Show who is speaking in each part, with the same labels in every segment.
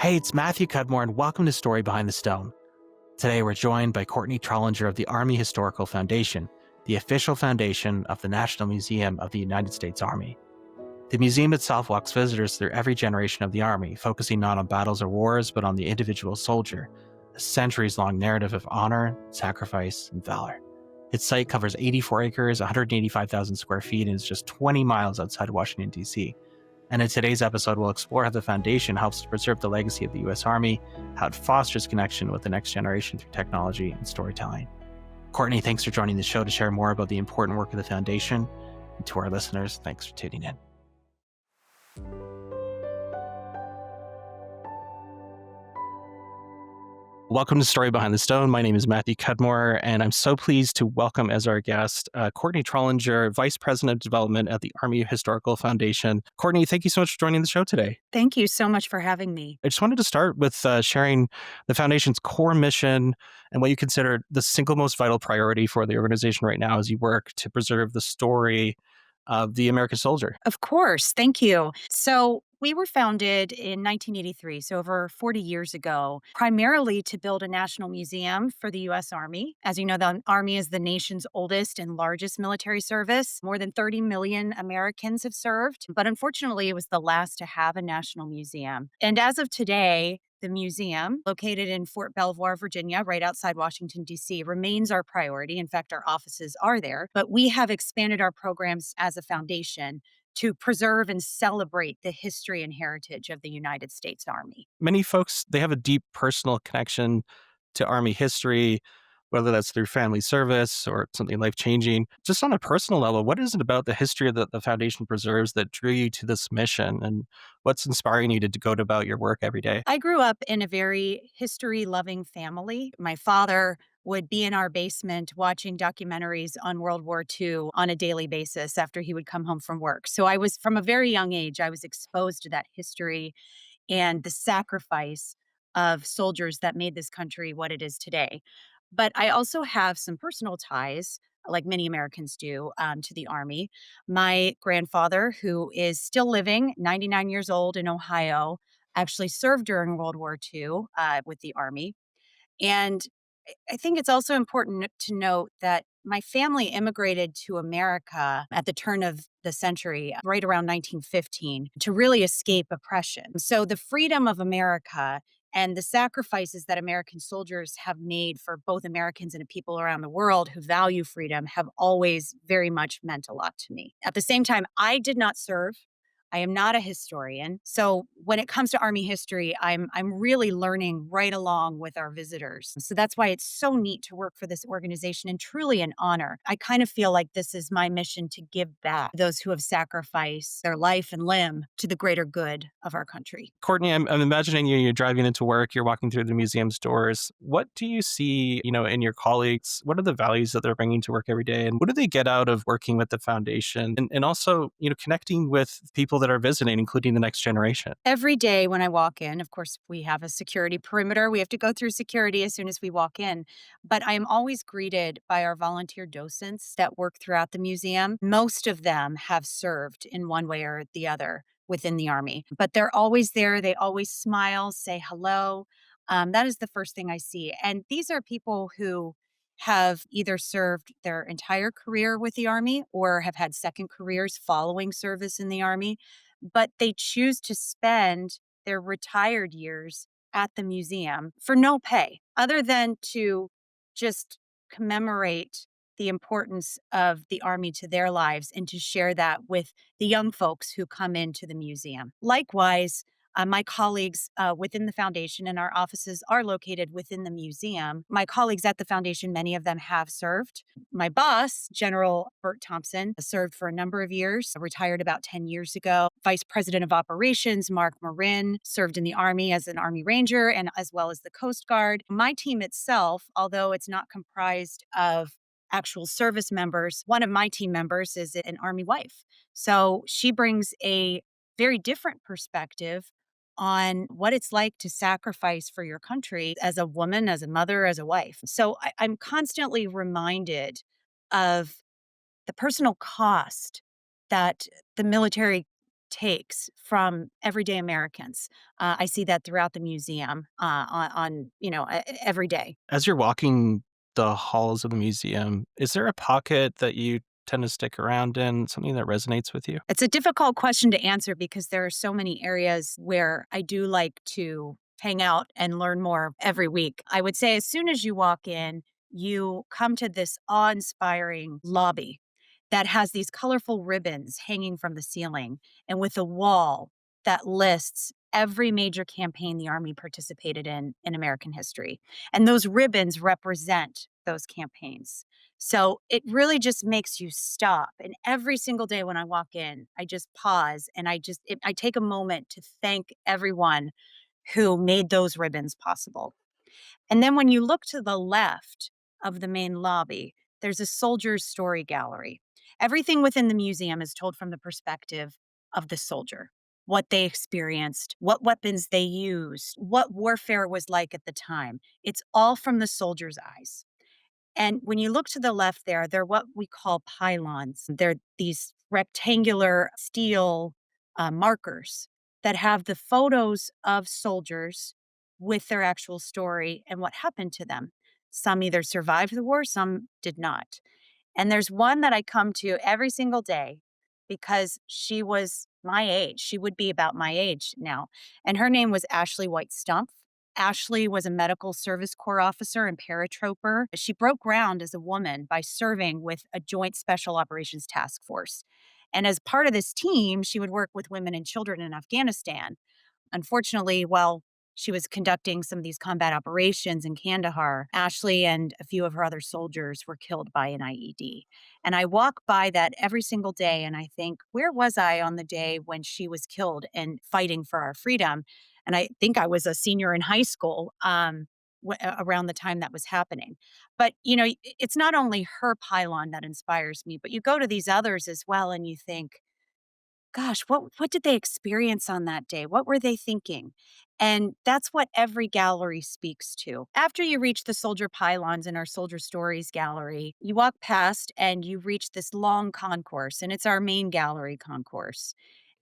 Speaker 1: Hey, it's Matthew Cudmore, and welcome to Story Behind the Stone. Today, we're joined by Courtney Trollinger of the Army Historical Foundation, the official foundation of the National Museum of the United States Army. The museum itself walks visitors through every generation of the Army, focusing not on battles or wars, but on the individual soldier, a centuries-long narrative of honor, sacrifice, and valor. Its site covers 84 acres, 185,000 square feet, and is just 20 miles outside Washington, D.C. And in today's episode, we'll explore how the foundation helps to preserve the legacy of the U.S. Army, how it fosters connection with the next generation through technology and storytelling. Courtney, thanks for joining the show to share more about the important work of the foundation. And to our listeners, thanks for tuning in. Welcome to Story Behind the Stone. My name is Matthew Cudmore, and I'm so pleased to welcome as our guest Courtney Trollinger, Vice President of Development at the Army Historical Foundation. Courtney, thank you so much for joining the show today.
Speaker 2: Thank you so much for having me.
Speaker 1: I just wanted to start with sharing the foundation's core mission and what you consider the single most vital priority for the organization right now as you work to preserve the story of the American soldier.
Speaker 2: Of course. Thank you. So, we were founded in 1983, so over 40 years ago, primarily to build a national museum for the U.S. Army. As you know, the Army is the nation's oldest and largest military service. More than 30 million Americans have served, but unfortunately, it was the last to have a national museum. And as of today, the museum, located in Fort Belvoir, Virginia, right outside Washington, D.C., remains our priority. In fact, our offices are there. But we have expanded our programs as a foundation to preserve and celebrate the history and heritage of the United States Army.
Speaker 1: Many folks, they have a deep personal connection to Army history, whether that's through family service or something life-changing. Just on a personal level, what is it about the history that the foundation preserves that drew you to this mission? And what's inspiring you to go about your work every day?
Speaker 2: I grew up in a very history-loving family. My father would be in our basement watching documentaries on World War II on a daily basis after he would come home from work. So I was, from a very young age, I was exposed to that history and the sacrifice of soldiers that made this country what it is today. But I also have some personal ties, like many Americans do, to the Army. My grandfather, who is still living, 99 years old in Ohio, actually served during World War II with the Army. And I think it's also important to note that my family immigrated to America at the turn of the century, right around 1915, to really escape oppression. So the freedom of America and the sacrifices that American soldiers have made for both Americans and people around the world who value freedom have always very much meant a lot to me. At the same time, I did not serve. I am not a historian. So when it comes to Army history, I'm really learning right along with our visitors. So that's why it's so neat to work for this organization and truly an honor. I kind of feel like this is my mission to give back those who have sacrificed their life and limb to the greater good of our country.
Speaker 1: Courtney, I'm imagining you're driving into work, you're walking through the museum's doors. What do you see, in your colleagues? What are the values that they're bringing to work every day? And what do they get out of working with the foundation? And also, connecting with people that are visiting, including the next generation?
Speaker 2: Every day when I walk in, of course, we have a security perimeter. We have to go through security as soon as we walk in. But I am always greeted by our volunteer docents that work throughout the museum. Most of them have served in one way or the other within the Army, but they're always there. They always smile, say hello. That is the first thing I see. And these are people who have either served their entire career with the Army or have had second careers following service in the Army, but they choose to spend their retired years at the museum for no pay other than to just commemorate the importance of the Army to their lives and to share that with the young folks who come into the museum. Likewise, my colleagues within the foundation and our offices are located within the museum. My colleagues at the foundation, many of them have served. My boss, General Bert Thompson, served for a number of years, retired about 10 years ago. Vice President of Operations, Mark Marin, served in the Army as an Army Ranger and as well as the Coast Guard. My team itself, although it's not comprised of actual service members, one of my team members is an Army wife. So she brings a very different perspective on what it's like to sacrifice for your country as a woman, as a mother, as a wife. So I'm constantly reminded of the personal cost that the military takes from everyday Americans. I see that throughout the museum every day.
Speaker 1: As you're walking the halls of the museum, is there a pocket that you tend to stick around in, something that resonates with you?
Speaker 2: It's a difficult question to answer because there are so many areas where I do like to hang out and learn more every week. I would say as soon as you walk in, you come to this awe inspiring lobby that has these colorful ribbons hanging from the ceiling and with a wall that lists every major campaign the Army participated in American history. And those ribbons represent those campaigns. So it really just makes you stop. And every single day when I walk in, I just pause and I take a moment to thank everyone who made those ribbons possible. And then when you look to the left of the main lobby, there's a soldier's story gallery. Everything within the museum is told from the perspective of the soldier, what they experienced, what weapons they used, what warfare was like at the time. It's all from the soldier's eyes. And when you look to the left there, they're what we call pylons. They're these rectangular steel markers that have the photos of soldiers with their actual story and what happened to them. Some either survived the war, some did not. And there's one that I come to every single day because she was my age. She would be about my age now. And her name was Ashley White Stumpf. Ashley was a medical service corps officer and paratrooper. She broke ground as a woman by serving with a joint special operations task force. And as part of this team, she would work with women and children in Afghanistan. Unfortunately, while she was conducting some of these combat operations in Kandahar, Ashley and a few of her other soldiers were killed by an IED. And I walk by that every single day and I think, where was I on the day when she was killed and fighting for our freedom? And I think I was a senior in high school around the time that was happening. But, it's not only her pylon that inspires me, but you go to these others as well and you think, gosh, what did they experience on that day? What were they thinking? And that's what every gallery speaks to. After you reach the soldier pylons in our Soldier Stories gallery, you walk past and you reach this long concourse, and it's our main gallery concourse.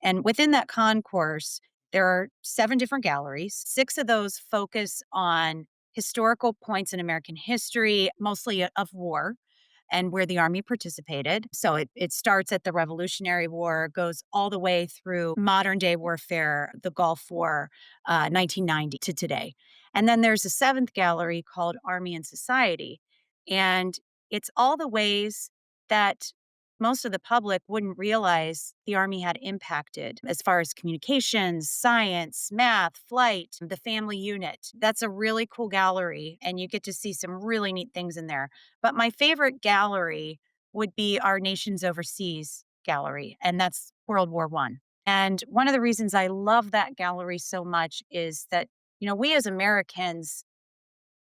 Speaker 2: And within that concourse, there are 7 different galleries. 6 of those focus on historical points in American history, mostly of war and where the Army participated. So it starts at the Revolutionary War, goes all the way through modern day warfare, the Gulf War, 1990 to today. And then there's a 7th gallery called Army and Society. And it's all the ways that most of the public wouldn't realize the Army had impacted as far as communications, science, math, flight, the family unit. That's a really cool gallery, and you get to see some really neat things in there. But my favorite gallery would be our Nations Overseas gallery, and that's World War One. And one of the reasons I love that gallery so much is that, we as Americans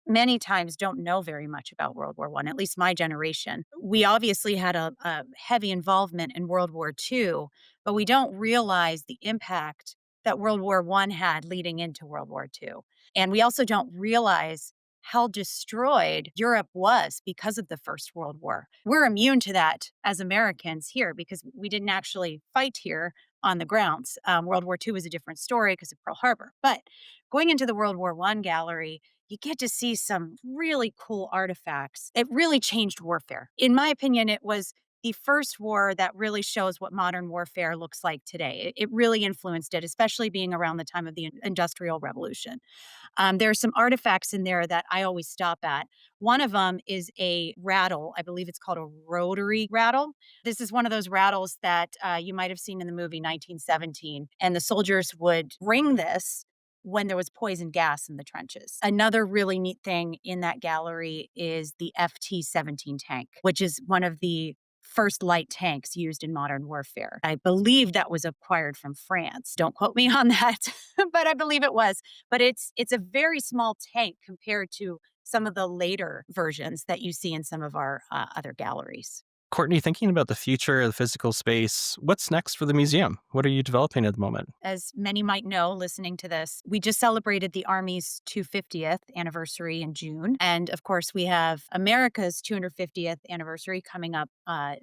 Speaker 2: many times don't know very much about World War One, at least my generation. We obviously had a heavy involvement in World War II, but we don't realize the impact that World War One had leading into World War II. And we also don't realize how destroyed Europe was because of the First World War. We're immune to that as Americans here because we didn't actually fight here on the grounds. World War II was a different story because of Pearl Harbor. But going into the World War One gallery, you get to see some really cool artifacts. It really changed warfare. In my opinion, it was the first war that really shows what modern warfare looks like today. It really influenced it, especially being around the time of the Industrial Revolution. There are some artifacts in there that I always stop at. One of them is a rattle. I believe it's called a rotary rattle. This is one of those rattles that you might have seen in the movie 1917. And the soldiers would ring this when there was poison gas in the trenches. Another really neat thing in that gallery is the FT-17 tank, which is one of the first light tanks used in modern warfare. I believe that was acquired from France. Don't quote me on that, but I believe it was. But it's a very small tank compared to some of the later versions that you see in some of our other galleries.
Speaker 1: Courtney, thinking about the future of the physical space, what's next for the museum? What are you developing at the moment?
Speaker 2: As many might know listening to this, we just celebrated the Army's 250th anniversary in June. And of course, we have America's 250th anniversary coming up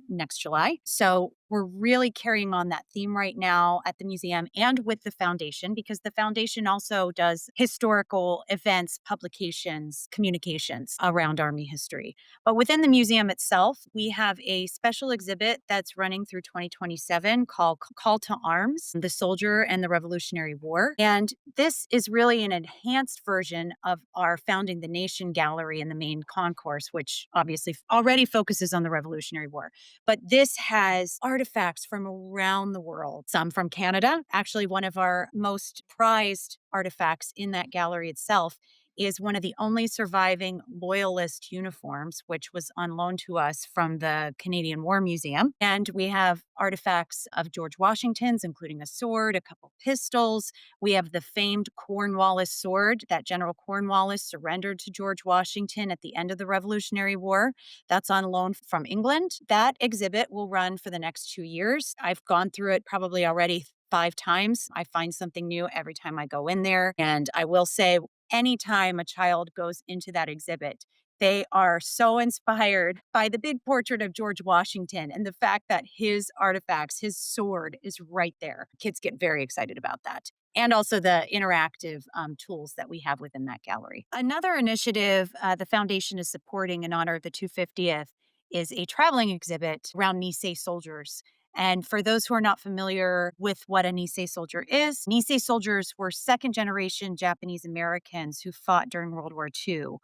Speaker 2: next July. So We're really carrying on that theme right now at the museum and with the foundation, because the foundation also does historical events, publications, communications around Army history. But within the museum itself, we have a special exhibit that's running through 2027 called Call to Arms: The Soldier and the Revolutionary War. And this is really an enhanced version of our Founding the Nation gallery in the main concourse, which obviously already focuses on the Revolutionary War. But this has artifacts from around the world, some from Canada. Actually, one of our most prized artifacts in that gallery itself is one of the only surviving Loyalist uniforms, which was on loan to us from the Canadian War Museum. And we have artifacts of George Washington's, including a sword, a couple pistols. We have the famed Cornwallis sword that General Cornwallis surrendered to George Washington at the end of the Revolutionary War. That's on loan from England. That exhibit will run for the next 2 years. I've gone through it probably already 5 times. I find something new every time I go in there. And I will say, anytime a child goes into that exhibit, they are so inspired by the big portrait of George Washington and the fact that his artifacts, his sword, is right there. Kids get very excited about that. And also the interactive tools that we have within that gallery. Another initiative the foundation is supporting in honor of the 250th is a traveling exhibit around Nisei soldiers. And for those who are not familiar with what a Nisei soldier is, Nisei soldiers were second generation Japanese Americans who fought during World War II,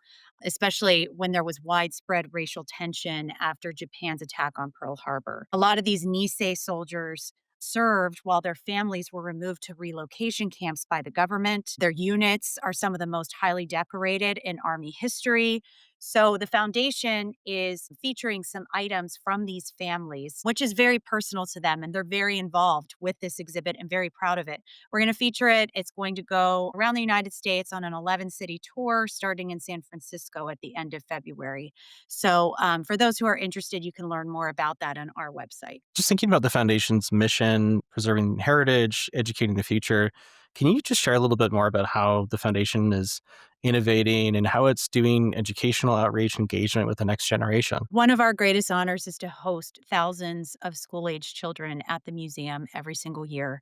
Speaker 2: especially when there was widespread racial tension after Japan's attack on Pearl Harbor. A lot of these Nisei soldiers served while their families were removed to relocation camps by the government. Their units are some of the most highly decorated in Army history. So the foundation is featuring some items from these families, which is very personal to them. And they're very involved with this exhibit and very proud of it. We're going to feature it. It's going to go around the United States on an 11-city tour starting in San Francisco at the end of February. So for those who are interested, you can learn more about that on our website.
Speaker 1: Just thinking about the foundation's mission, preserving heritage, educating the future, can you just share a little bit more about how the foundation is innovating and how it's doing educational outreach engagement with the next generation?
Speaker 2: One of our greatest honors is to host thousands of school age children at the museum every single year.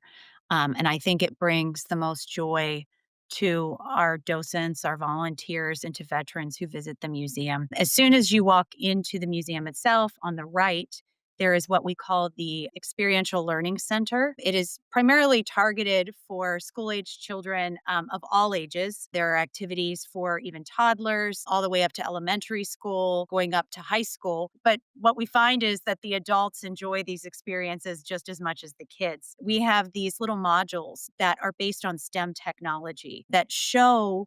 Speaker 2: And I think it brings the most joy to our docents, our volunteers, and to veterans who visit the museum. As soon as you walk into the museum itself, on the right, there is what we call the Experiential Learning Center. It is primarily targeted for school age children of all ages. There are activities for even toddlers, all the way up to elementary school, going up to high school. But what we find is that the adults enjoy these experiences just as much as the kids. We have these little modules that are based on STEM technology that show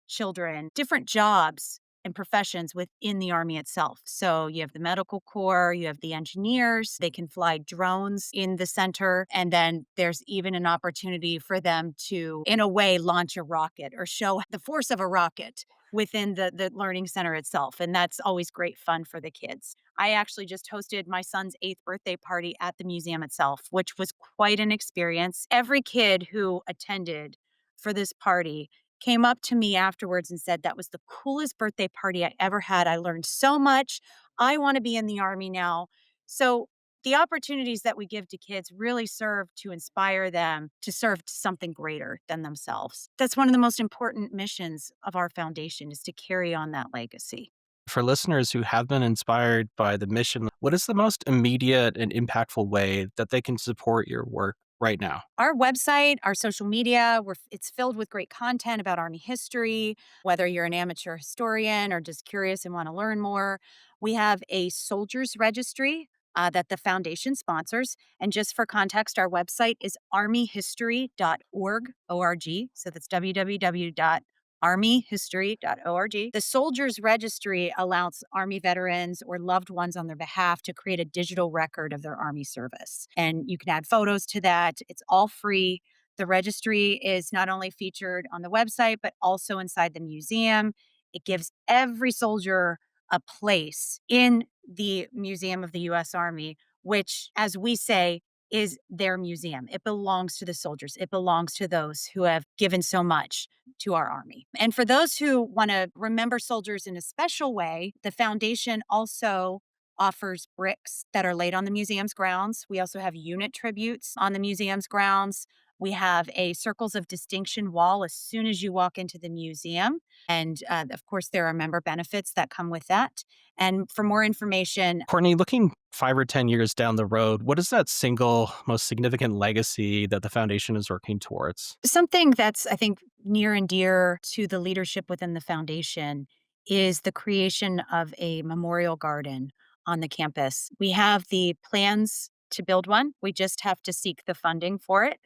Speaker 2: children different jobs and professions within the Army itself. So you have the medical corps, you have the engineers, they can fly drones in the center. And then there's even an opportunity for them to, in a way, launch a rocket or show the force of a rocket within the learning center itself. And that's always great fun for the kids. I actually just hosted my son's 8th birthday party at the museum itself, which was quite an experience. Every kid who attended for this party came up to me afterwards and said, "That was the coolest birthday party I ever had. I learned so much. I want to be in the Army now." So the opportunities that we give to kids really serve to inspire them to serve to something greater than themselves. That's one of the most important missions of our foundation, is to carry on that legacy.
Speaker 1: For listeners who have been inspired by the mission, what is the most immediate and impactful way that they can support your work right now?
Speaker 2: Our website, our social media, it's filled with great content about Army history, whether you're an amateur historian or just curious and want to learn more. We have a soldiers registry that the foundation sponsors. And just for context, our website is armyhistory.org, O-R-G. So that's www.armyhistory.org. The Soldiers Registry allows Army veterans or loved ones on their behalf to create a digital record of their Army service. And you can add photos to that. It's all free. The registry is not only featured on the website, but also inside the museum. It gives every soldier a place in the Museum of the U.S. Army, which, as we say, is their museum. It belongs to the soldiers. It belongs to those who have given so much to our Army. And for those who want to remember soldiers in a special way, the foundation also offers bricks that are laid on the museum's grounds. We also have unit tributes on the museum's grounds. We have a Circles of Distinction wall as soon as you walk into the museum. And of course, there are member benefits that come with that. And for more information,
Speaker 1: Courtney, looking 5 or 10 years down the road, what is that single most significant legacy that the foundation is working towards?
Speaker 2: something that's, I think, near and dear to the leadership within the foundation is the creation of a memorial garden on the campus. We have the plans to build one. We just have to seek the funding for it.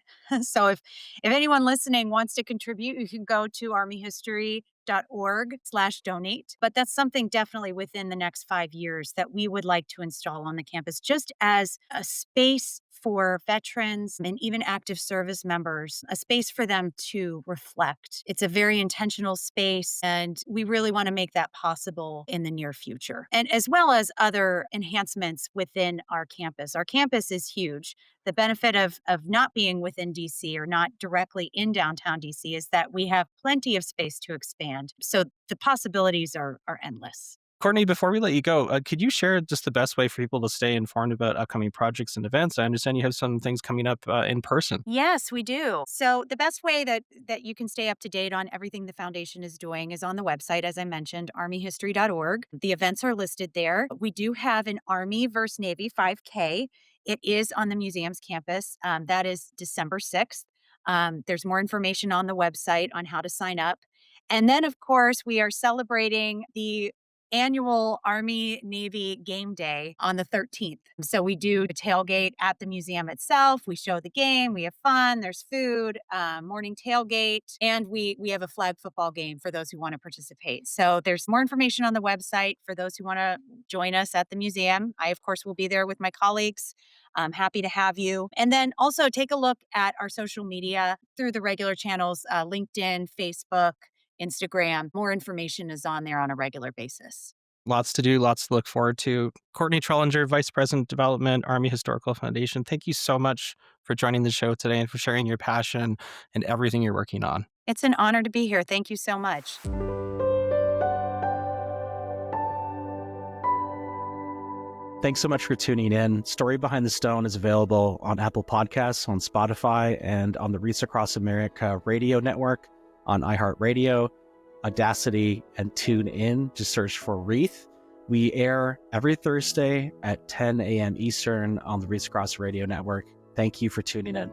Speaker 2: So if anyone listening wants to contribute, you can go to armyhistory.org/donate. But that's something definitely within the next 5 years that we would like to install on the campus, just as a space for veterans and even active service members, a space for them to reflect. It's a very intentional space, and we really want to make that possible in the near future. And as well as other enhancements within our campus. Our campus is huge. The benefit of not being within DC or not directly in downtown DC is that we have plenty of space to expand. So the possibilities are endless.
Speaker 1: Courtney, before we let you go, could you share just the best way for people to stay informed about upcoming projects and events? I understand you have some things coming up in person.
Speaker 2: Yes, we do. So the best way that you can stay up to date on everything the foundation is doing is on the website, as I mentioned, armyhistory.org. The events are listed there. We do have an Army versus Navy 5K. It is on the museum's campus. That is December 6th. There's more information on the website on how to sign up. And then, of course, we are celebrating the annual Army Navy game day on the 13th. So we do a tailgate at the museum itself. We show the game, we have fun, there's food, morning tailgate, and we have a flag football game for those who want to participate. So there's more information on the website for those who want to join us at the museum. I, of course, will be there with my colleagues. I'm happy to have you. And then also take a look at our social media through the regular channels, LinkedIn, Facebook, Instagram. More information is on there on a regular basis.
Speaker 1: Lots to do, lots to look forward to. Courtney Trollinger, Vice President Development, Army Historical Foundation, thank you so much for joining the show today and for sharing your passion and everything you're working on.
Speaker 2: It's an honor to be here. Thank you so much.
Speaker 1: Thanks so much for tuning in. Story Behind the Stone is available on Apple Podcasts, on Spotify, and on the Reach Across America radio network, on iHeartRadio, Audacity, and TuneIn. Just search for Wreath. We air every Thursday at 10 a.m. Eastern on the Reach Across Radio Network. Thank you for tuning in.